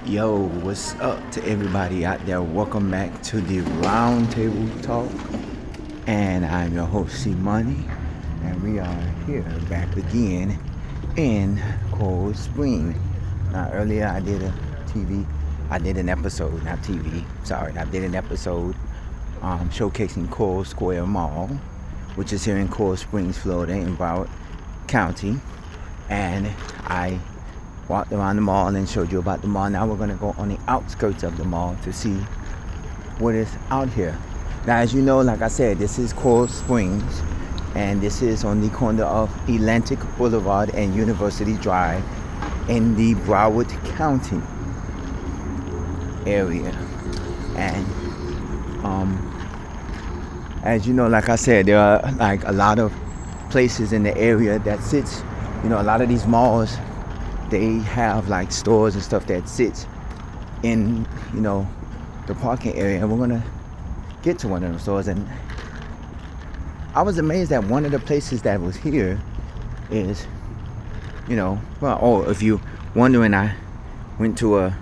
Yo, what's up to everybody out there? Welcome back to the Roundtable Talk. And I'm your host, C Money. And we are here back again in Cold Spring. Now, earlier I did an episode, not TV, sorry, I did an episode showcasing Cold Square Mall, which is here in Cold Springs, Florida, in Broward County. And I walked around the mall and showed you about the mall. Now we're going to go on the outskirts of the mall to see what is out here. Now, as you know, like I said, this is Cold Springs, and this is on the corner of Atlantic Boulevard and University Drive in the Broward County area. And as you know, like I said, there are like a lot of places in the area that sits, a lot of these malls, they have like stores and stuff that sits in, the parking area. And we're gonna get to one of those stores. And I was amazed that one of the places that was here is, if you wondering, I went to a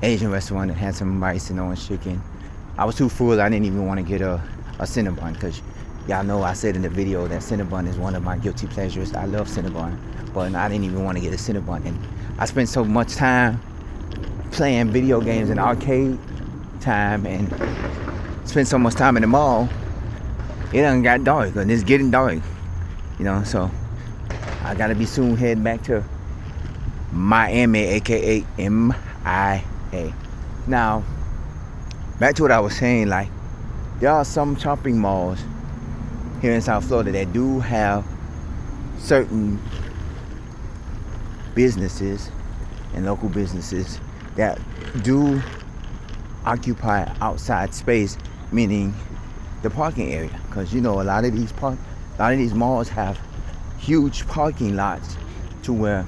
Asian restaurant that had some rice and orange chicken. I was too full. I didn't even want to get a Cinnabon, because y'all know I said in the video that Cinnabon is one of my guilty pleasures. I love Cinnabon, but I didn't even want to get a Cinnabon. And I spent so much time playing video games and arcade time, and spent so much time in the mall, it done got dark, and it's getting dark, so I gotta be soon heading back to Miami, aka MIA. Now, back to what I was saying, like, there are some shopping malls here in South Florida that do have certain businesses and local businesses that do occupy outside space, meaning the parking area. Because a lot of these malls have huge parking lots to where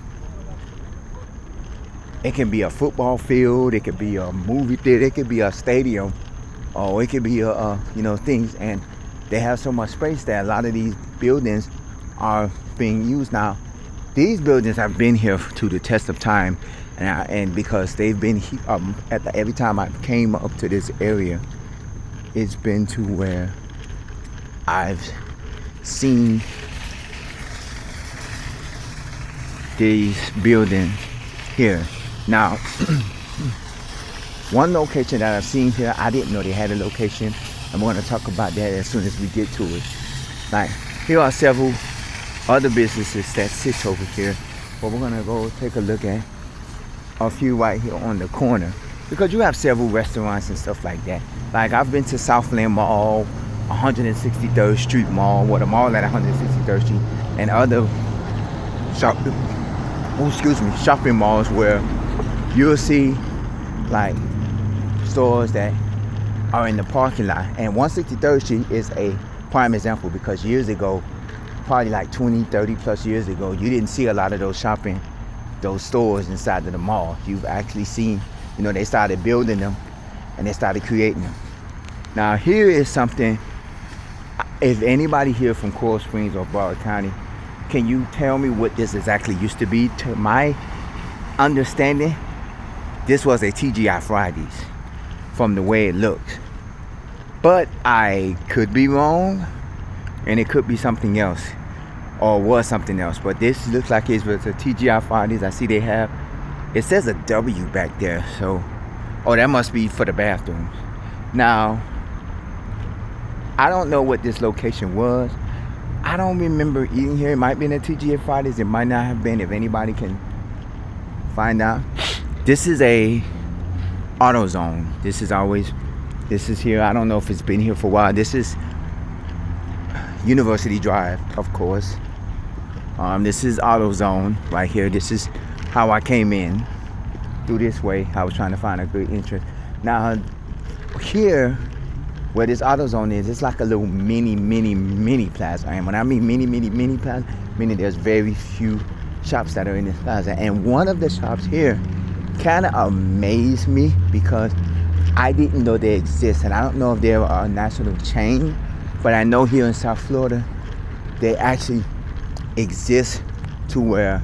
it can be a football field, it could be a movie theater, it could be a stadium, or it could be things. And they have so much space that a lot of these buildings are being used now. These buildings have been here to the test of time, and because they've been every time I came up to this area, it's been to where I've seen these buildings here. Now, one location that I've seen here, I didn't know they had a location. I'm going to talk about that as soon as we get to it. Like, here are several other businesses that sit over here, but we're going to go take a look at a few right here on the corner, because you have several restaurants and stuff like that. Like, I've been to Southland Mall, 163rd Street Mall, the mall at 163rd Street, and other shopping malls where you'll see like stores that are in the parking lot. And 163rd Street is a prime example, because years ago, probably like 20, 30 plus years ago, you didn't see a lot of those stores inside of the mall. You've actually seen, they started building them and they started creating them. Now, here is something, if anybody here from Coral Springs or Broward County, can you tell me what this exactly used to be? To my understanding, this was a TGI Fridays from the way it looks. But I could be wrong, and it could be something else, or was something else. But this looks like it was a TGI Fridays. I see it says a W back there, so, that must be for the bathrooms. Now, I don't know what this location was. I don't remember eating here. It might be in a TGI Fridays. It might not have been. If anybody can find out. This is a AutoZone. This is here. I don't know if it's been here for a while. This is University Drive, of course. This is AutoZone right here. This is how I came in, through this way. I was trying to find a good entrance. Now, here, where this AutoZone is, it's like a little mini plaza. And when I mean mini plaza, meaning there's very few shops that are in this plaza. And one of the shops here kind of amazed me, because I didn't know they exist. And I don't know if they're a national chain, but I know here in South Florida, they actually exist to where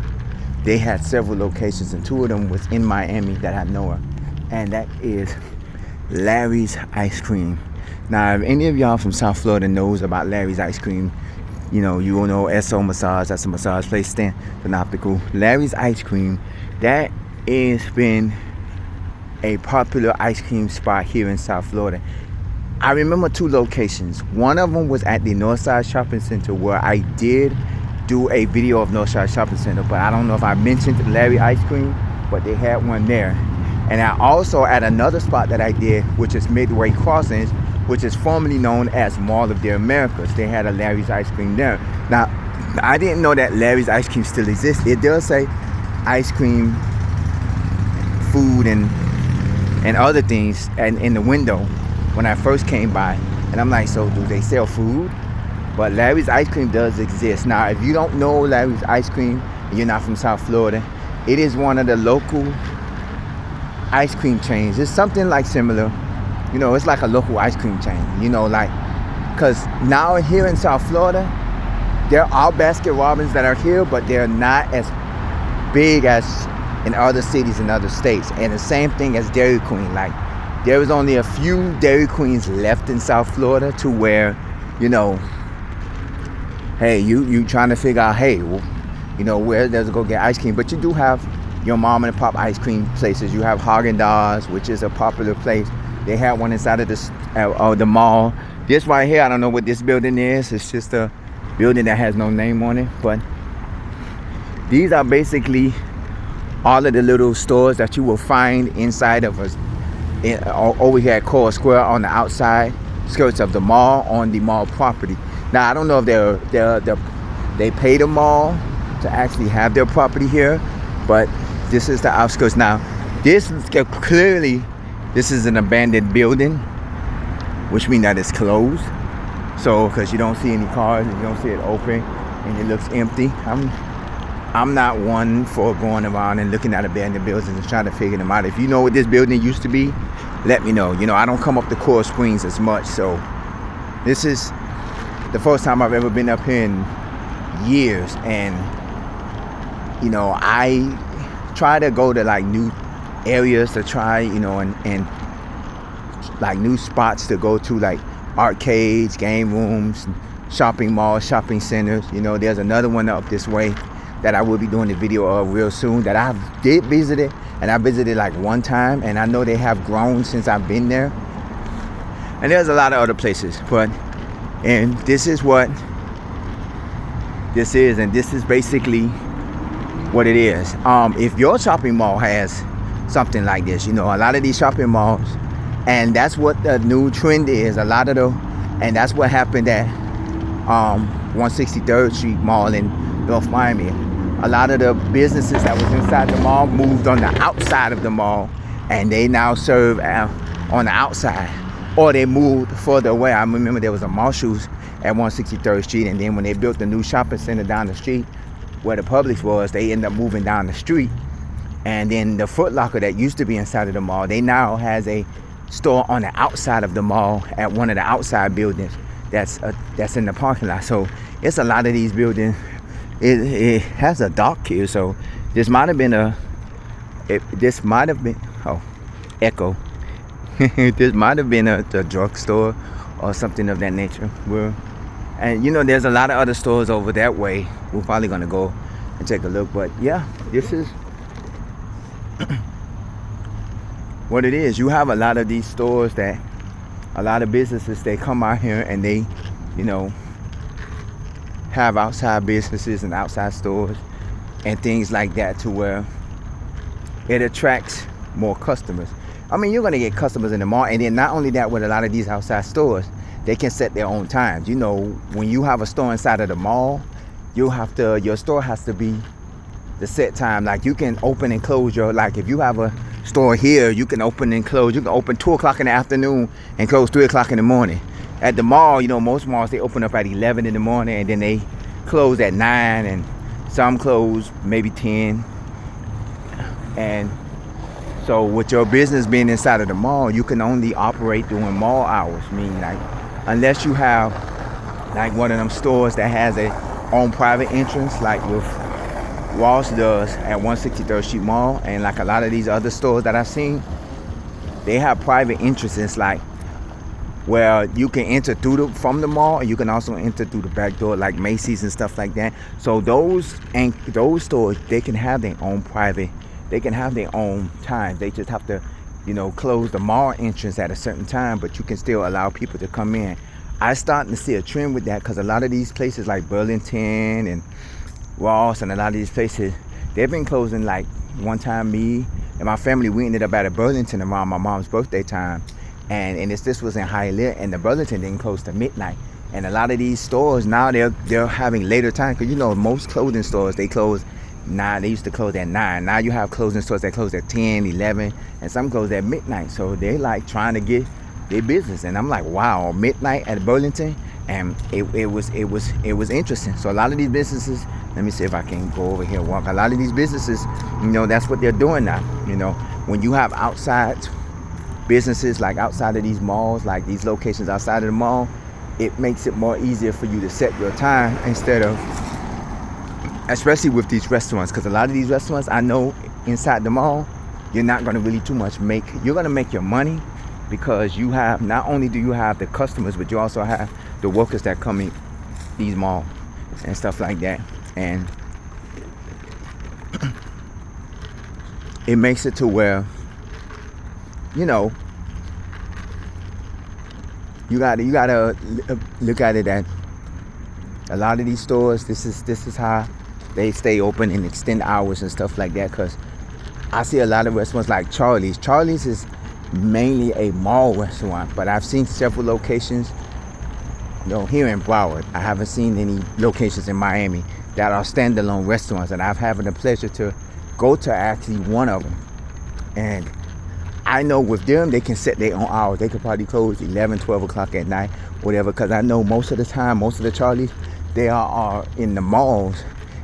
they had several locations, and two of them was in Miami that I know of, and that is Larry's Ice Cream. Now, if any of y'all from South Florida knows about Larry's Ice Cream, you will know SO Massage. That's a massage place, stand Synoptical. Larry's Ice Cream, that has been a popular ice cream spot here in South Florida. I remember two locations. One of them was at the Northside Shopping Center, where I did do a video of Northside Shopping Center, but I don't know if I mentioned Larry Ice Cream, but they had one there. And I also, at another spot that I did, which is Midway Crossings, which is formerly known as Mall of the Americas, they had a Larry's Ice Cream there. Now, I didn't know that Larry's Ice Cream still exists. It does say ice cream, food, and other things and in the window when I first came by. And I'm like, so do they sell food? But Larry's Ice Cream does exist. Now, if you don't know Larry's Ice Cream and you're not from South Florida, it is one of the local ice cream chains. It's something like similar. It's like a local ice cream chain. Because now here in South Florida, there are Baskin Robbins that are here, but they're not as big as in other cities and other states. And the same thing as Dairy Queen. Like, there is only a few Dairy Queens left in South Florida, to where, hey, you trying to figure out, hey, where does it go get ice cream? But you do have your mom and pop ice cream places. You have Haagen-Dazs, which is a popular place. They had one inside of the mall. This right here, I don't know what this building is. It's just a building that has no name on it. But these are basically all of the little stores that you will find inside of us over here at Coral Square, on the outside skirts of the mall, on the mall property. Now, I don't know if they pay the mall to actually have their property here, but this is the outskirts. Now, this is clearly, this is an abandoned building, which means that it's closed. So, because you don't see any cars, and you don't see it open, and it looks empty. I'm not one for going around and looking at abandoned buildings and trying to figure them out. If you know what this building used to be, let me know. I don't come up to Coral Springs as much, so this is the first time I've ever been up here in years. And I try to go to like new areas to try, and like new spots to go to, like arcades, game rooms, shopping malls, shopping centers. There's another one up this way that I will be doing a video of real soon that I did visit it, and I visited like one time, and I know they have grown since I've been there. And there's a lot of other places, and this is what this is, and this is basically what it is. If your shopping mall has something like this, a lot of these shopping malls, and that's what the new trend is. And that's what happened at 163rd Street Mall in North Miami. A lot of the businesses that was inside the mall moved on the outside of the mall, and they now serve on the outside, or they moved further away. I remember there was a Marshalls at 163rd Street, and then when they built the new shopping center down the street where the Publix was, they ended up moving down the street. And then the Foot Locker that used to be inside of the mall, they now has a store on the outside of the mall at one of the outside buildings that's in the parking lot. So it's a lot of these buildings. It has a dock here, so this might have been Echo. This might have been a drugstore or something of that nature. And there's a lot of other stores over that way. We're probably gonna go and take a look. But yeah, this is what it is. You have a lot of these stores, that a lot of businesses, they come out here and they have outside businesses and outside stores and things like that, to where it attracts more customers. I mean, you're going to get customers in the mall, and then not only that, with a lot of these outside stores, they can set their own times. When you have a store inside of the mall, your store has to be the set time. Like, you can open and close like if you have a store here, you can open and close. You can open 2 o'clock in the afternoon and close 3 o'clock in the morning. At the mall, most malls, they open up at 11 in the morning, and then they close at 9, and some close maybe 10. And so with your business being inside of the mall, you can only operate during mall hours. Meaning, like, unless you have like one of them stores that has a own private entrance, like with Ross does at 163rd Street Mall, and like a lot of these other stores that I've seen, they have private entrances, like where you can enter through from the mall, and you can also enter through the back door, like Macy's and stuff like that. So those stores, they can have their own private, they can have their own time. They just have to, close the mall entrance at a certain time, but you can still allow people to come in. I'm starting to see a trend with that, because a lot of these places like Burlington and Ross and a lot of these places, they've been closing. Like one time, me and my family, we ended up at a Burlington around my mom's birthday time, and this was in Hialeah, and the Burlington didn't close to midnight. And a lot of these stores now, they're having later time, because most clothing stores, they close 9. They used to close at 9. Now you have clothing stores that close at 10, 11, and some close at midnight. So they like trying to get their business, and I'm like, wow, midnight at Burlington. And it was interesting. So a lot of these businesses, let me see if I can go over here and walk. A lot of these businesses, that's what they're doing now. When you have outside businesses, like outside of these malls, like these locations outside of the mall, it makes it more easier for you to set your time, instead of, especially with these restaurants, because a lot of these restaurants, I know inside the mall, you're not going to really too much you're going to make your money, because you have, not only do you have the customers, but you also have the workers that come in these malls and stuff like that. And it makes it to where, you gotta look at it that a lot of these stores, this is how they stay open and extend hours and stuff like that. Because I see a lot of restaurants like Charlie's. Charlie's is mainly a mall restaurant, but I've seen several locations, here in Broward. I haven't seen any locations in Miami that are standalone restaurants, and I've had the pleasure to go to actually one of them. And I know with them, they can set their own hours. They could probably close 11, 12 o'clock at night, whatever, because I know most of the time, most of the Charlies, they are in the malls,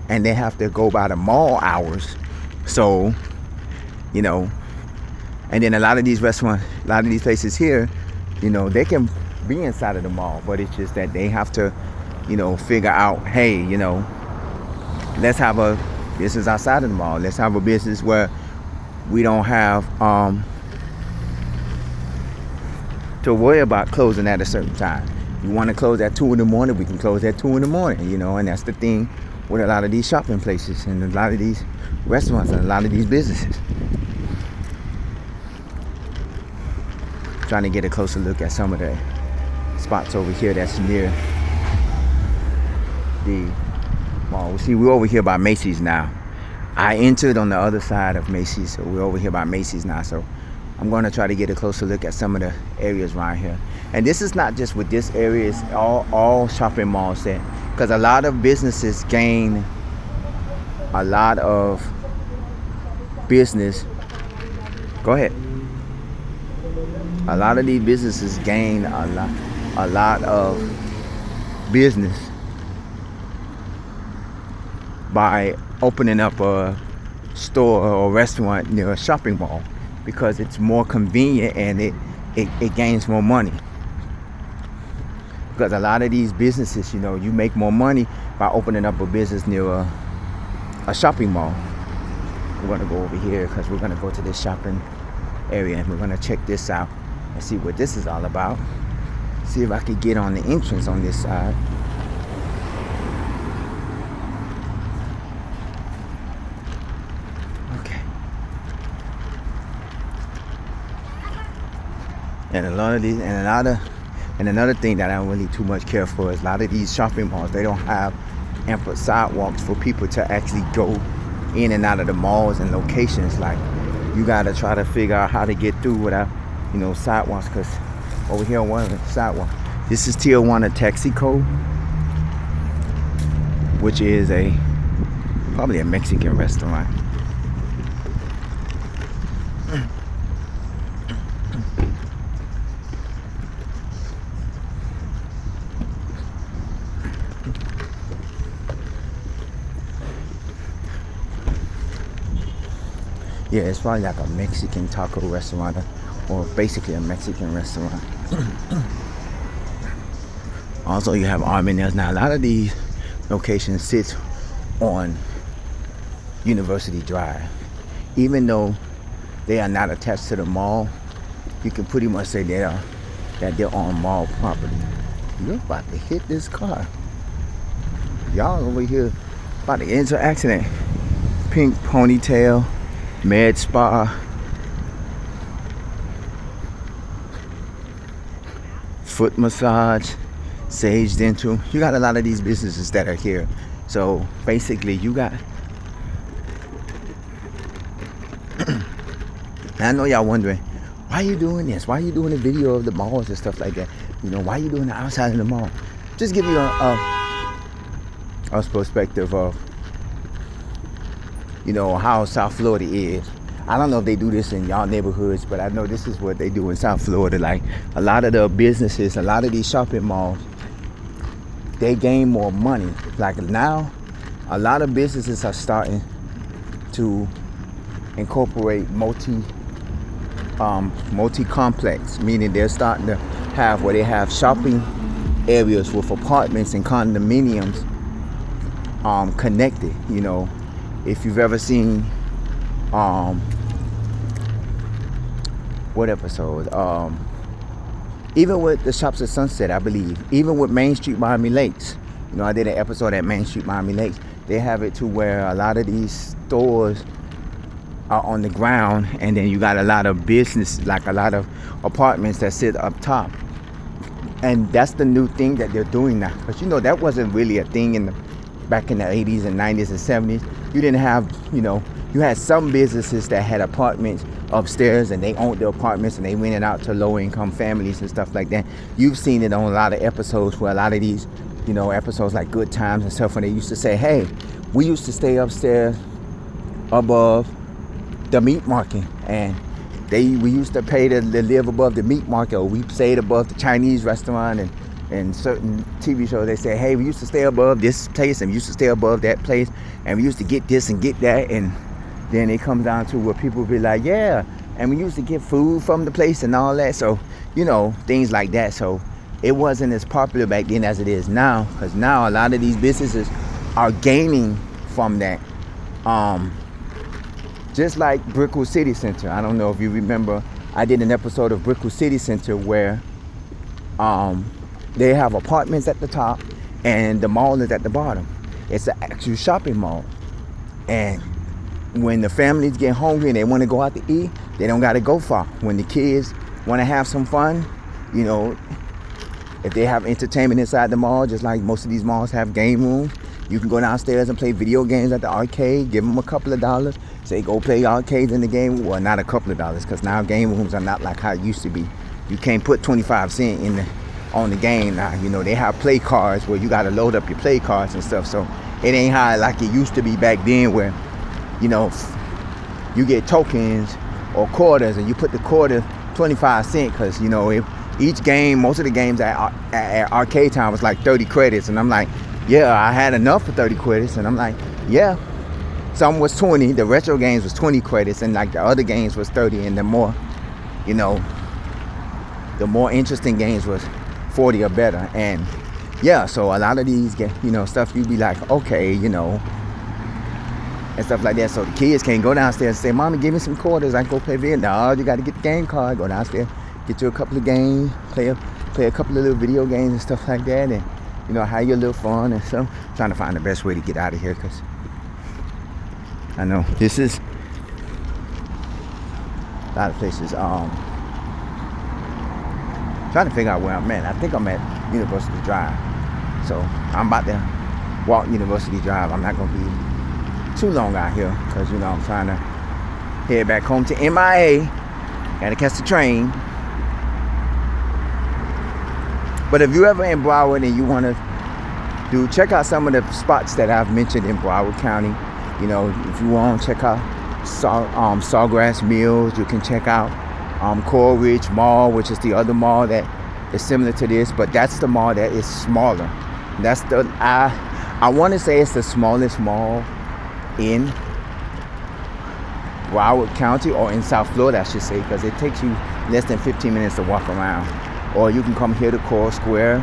and they have to go by the mall hours. So, and then a lot of these restaurants, a lot of these places here, they can be inside of the mall, but it's just that they have to, figure out, hey, let's have a business outside of the mall. Let's have a business where we don't have to worry about closing at a certain time. You want to close at 2 in the morning, we can close at 2 in the morning, and that's the thing with a lot of these shopping places and a lot of these restaurants and a lot of these businesses. Trying to get a closer look at some of the spots over here that's near the mall. See, we're over here by Macy's now. I entered on the other side of Macy's, so we're over here by Macy's now. So I'm going to try to get a closer look at some of the areas around here. And this is not just with this area, it's all shopping malls there, because a lot of businesses gain a lot of business. Go ahead. A lot of these businesses gain a lot of business by opening up a store or restaurant near a shopping mall, because it's more convenient and it gains more money. Because a lot of these businesses, you make more money by opening up a business near a shopping mall. We're going to go over here because we're going to go to this shopping area, and we're going to check this out and see what this is all about. See if I could get on the entrance on this side. Okay. And another thing that I don't really too much care for is a lot of these shopping malls, they don't have ample sidewalks for people to actually go in and out of the malls and locations. Like, you gotta try to figure out how to get through without sidewalks, because over here on one of the sidewalks, this is Tijuana Taxico, which is probably a Mexican restaurant. Yeah, it's probably like a Mexican taco restaurant, or basically a Mexican restaurant. Also, you have Armanel's. Now, a lot of these locations sit on University Drive. Even though they are not attached to the mall, you can pretty much say that they're on mall property. You're about to hit this car. Y'all over here about to get into an accident. Pink Ponytail, Med Spa, foot massage, Sage Dental. You got a lot of these businesses that are here. So basically you got, I know y'all wondering, why are you doing this? Why are you doing a video of the malls and stuff like that? You know, why are you doing the outside of the mall? Just give you a perspective of, you know, how South Florida is. I don't know if they do this in y'all neighborhoods, but I know this is what they do in South Florida. Like a lot of the businesses, a lot of these shopping malls, they gain more money. Like now, a lot of businesses are starting to incorporate multi-complex, meaning they're starting to have where they have shopping areas with apartments and condominiums connected. You know, if you've ever seen what episode? Even with the Shops at Sunset, I believe, even with Main Street Miami Lakes, you know, I did an episode at Main Street Miami Lakes. They have it to where a lot of these stores are on the ground, and then you got a lot of business, like a lot of apartments that sit up top. And that's the new thing that they're doing now. But you know, that wasn't really a thing back in the 80s and 90s and 70s. You didn't have, you know, you had some businesses that had apartments upstairs and they owned the apartments and they rented out to low income families and stuff like that. You've seen it on a lot of episodes where a lot of these, you know, episodes like Good Times and stuff, when they used to say, hey, we used to stay upstairs above the meat market, and we used to pay to live above the meat market, or we stayed above the Chinese restaurant. And certain TV shows, they say, hey, we used to stay above this place and we used to stay above that place, and we used to get this and get that. And then it comes down to where people be like, yeah, and we used to get food from the place and all that. So, you know, things like that. So it wasn't as popular back then as it is now, because now a lot of these businesses are gaining from that. Just like Brickell City Center. I don't know if you remember, I did an episode of Brickell City Center where they have apartments at the top and the mall is at the bottom. It's an actual shopping mall. And when the families get hungry and they want to go out to eat, they don't got to go far. When the kids want to have some fun, you know, if they have entertainment inside the mall, just like most of these malls have game rooms, you can go downstairs and play video games at the arcade, give them a couple of dollars, say go play arcades in the game. Well, not a couple of dollars, because now game rooms are not like how it used to be. You can't put 25 cents on the game now. You know, they have play cards where you got to load up your play cards and stuff. So it ain't how like it used to be back then, where, you know, you get tokens or quarters and you put the quarter 25 cents, because, you know, if each game, most of the games at Arcade Time was like 30 credits. And I'm like, yeah, I had enough for 30 credits. And I'm like, yeah. Some was 20. The retro games was 20 credits, and like the other games was 30. And the more, you know, the more interesting games was 40 or better. And yeah, so a lot of these, you know, stuff you be like, okay, you know, and stuff like that. So the kids can't go downstairs and say, Mommy, give me some quarters, I can go play video. No, you got to get the game card, go downstairs, get you a couple of games, play a couple of little video games and stuff like that, and, you know, have your little fun and stuff. Trying to find the best way to get out of here, because I know this is a lot of places. Trying to figure out where I'm at. I think I'm at University Drive. So I'm about to walk University Drive. I'm not going to be too long out here, because, you know, I'm trying to head back home to MIA. Gotta catch the train. But if you ever in Broward and you want to check out some of the spots that I've mentioned in Broward County. You know, if you want to check out Sawgrass Mills, you can check out Coral Ridge Mall, which is the other mall that is similar to this, but that's the mall that is smaller. That's the I want to say it's the smallest mall in Broward County, or in South Florida, I should say, because it takes you less than 15 minutes to walk around. Or you can come here to Coral Square.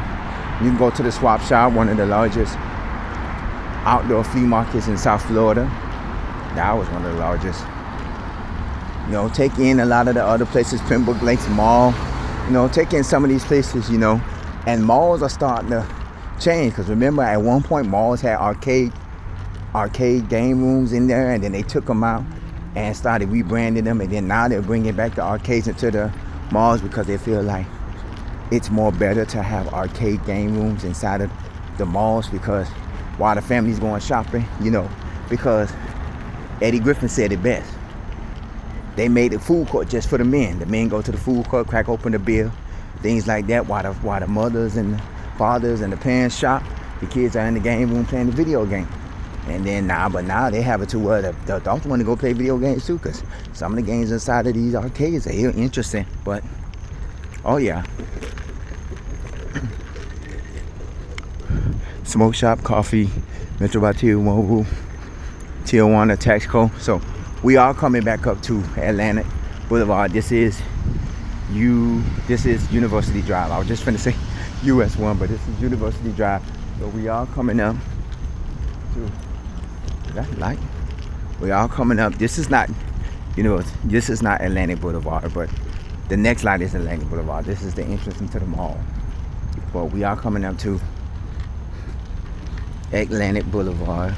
You can go to the Swap Shop, one of the largest outdoor flea markets in South Florida. That was one of the largest. You know, take in a lot of the other places, Pembroke Lakes Mall. You know, take in some of these places, you know. And malls are starting to change. Because remember, at one point, malls had arcade game rooms in there. And then they took them out and started rebranding them. And then now they're bringing back the arcades into the malls because they feel like it's more better to have arcade game rooms inside of the malls, because while the family's going shopping, you know, because Eddie Griffin said it best. They made a food court just for the men. The men go to the food court, crack open the beer, things like that, while the mothers and the fathers and the parents shop. The kids are in the game room playing the video game. And then now they have it to where the adults want to go play video games too, because some of the games inside of these arcades are interesting. But, oh yeah. Smoke shop, coffee, Metro by T-Mobile, Tijuana, Taxco. So we are coming back up to Atlantic Boulevard. This is University Drive. I was just finna say US 1, but this is University Drive. So we are coming up to that light. We are coming up. This is not, this is not Atlantic Boulevard, but the next light is Atlantic Boulevard. This is the entrance into the mall. But we are coming up to Atlantic Boulevard.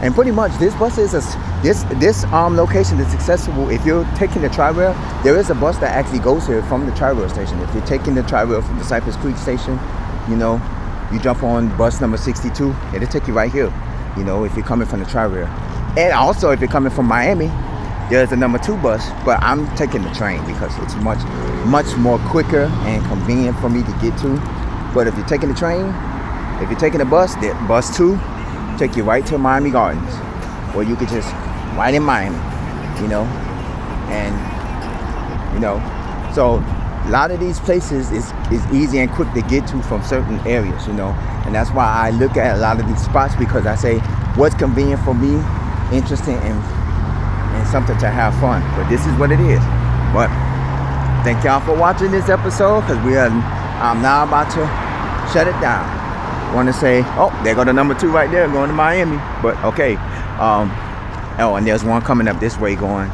And pretty much this bus is this location is accessible. If you're taking the Tri-Rail, there is a bus that actually goes here from the Tri-Rail station. If you're taking the Tri-Rail from the Cypress Creek station, you know, you jump on bus number 62, it'll take you right here, you know, if you're coming from the Tri-Rail. And also if you're coming from Miami, there's a number 2 bus, but I'm taking the train because it's much more quicker and convenient for me to get to. But if you're taking the train, if you're taking the bus 2 take you right to Miami Gardens, or you could just right in Miami, you know. And you know, so a lot of these places is easy and quick to get to from certain areas, you know. And that's why I look at a lot of these spots, because I say what's convenient for me, interesting, and something to have fun. But this is what it is. But thank y'all for watching this episode, because I'm now about to shut it down. Want to say, oh, there go the number 2 right there going to Miami. But okay, oh, and there's one coming up this way going,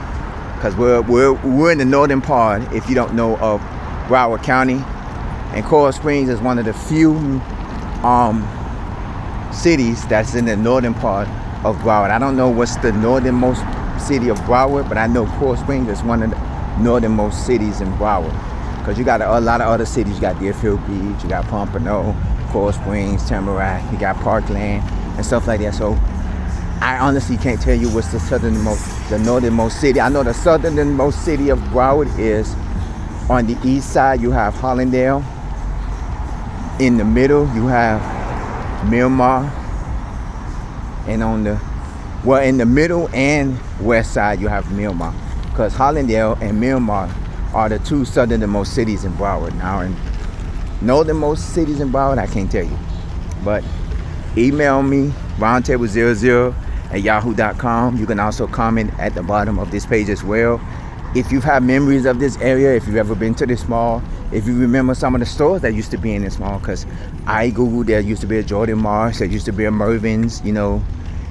because we're in the northern part, if you don't know, of Broward County. And Coral Springs is one of the few cities that's in the northern part of Broward. I don't know what's the northernmost city of Broward, but I know Coral Springs is one of the northernmost cities in Broward, because you got a lot of other cities. You got Deerfield Beach, you got Pompano, Coral Springs, Tamarack, you got Parkland and stuff like that. So I honestly can't tell you what's the northernmost city. I know the southernmost city of Broward is on the east side. You have Hollandale. In the middle you have Miramar, and in the middle and west side you have Miramar, because Hollandale and Miramar are the 2 southernmost cities in Broward. Now, in northernmost cities in Broward, I can't tell you. But email me, roundtable00@yahoo.com. You can also comment at the bottom of this page as well. If you have memories of this area, if you've ever been to this mall, if you remember some of the stores that used to be in this mall, because I Googled, there used to be a Jordan Marsh, there used to be a Mervyn's, you know,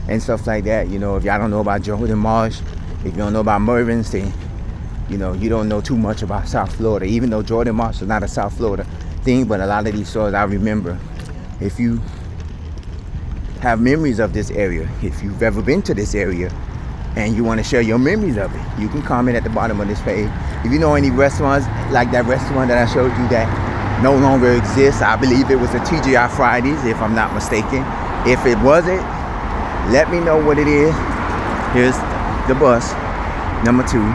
and stuff like that. You know, if y'all don't know about Jordan Marsh, if you don't know about Mervyn's, then, you know, you don't know too much about South Florida, even though Jordan Marsh is not a South Florida thing. But a lot of these stores I remember. If you have memories of this area, if you've ever been to this area and you want to share your memories of it, you can comment at the bottom of this page. If you know any restaurants like that restaurant that I showed you that no longer exists, I believe it was a TGI Fridays, if I'm not mistaken. If it wasn't, let me know what it is. Here's the bus number 2.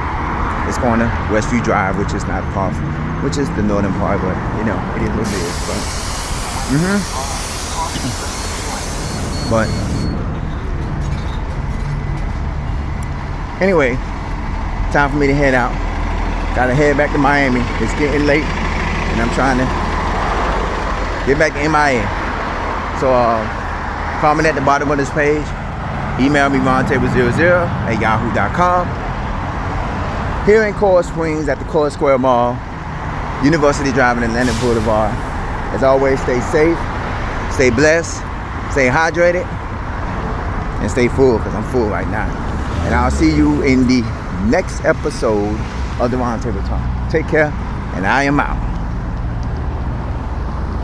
It's going to Westview Drive, which is not far, which is the northern part, but you know, it is what it is. But anyway, time for me to head out. Gotta head back to Miami. It's getting late, and I'm trying to get back to MIA. So comment at the bottom of this page. Email me, roundtable00@yahoo.com. Here in Coral Springs at the Coral Square Mall, University Drive and Atlantic Boulevard. As always, stay safe, Stay blessed, stay hydrated, and stay full, because I'm full right now. And I'll see you in the next episode of the Roundtable Talk. Take care, and I am out.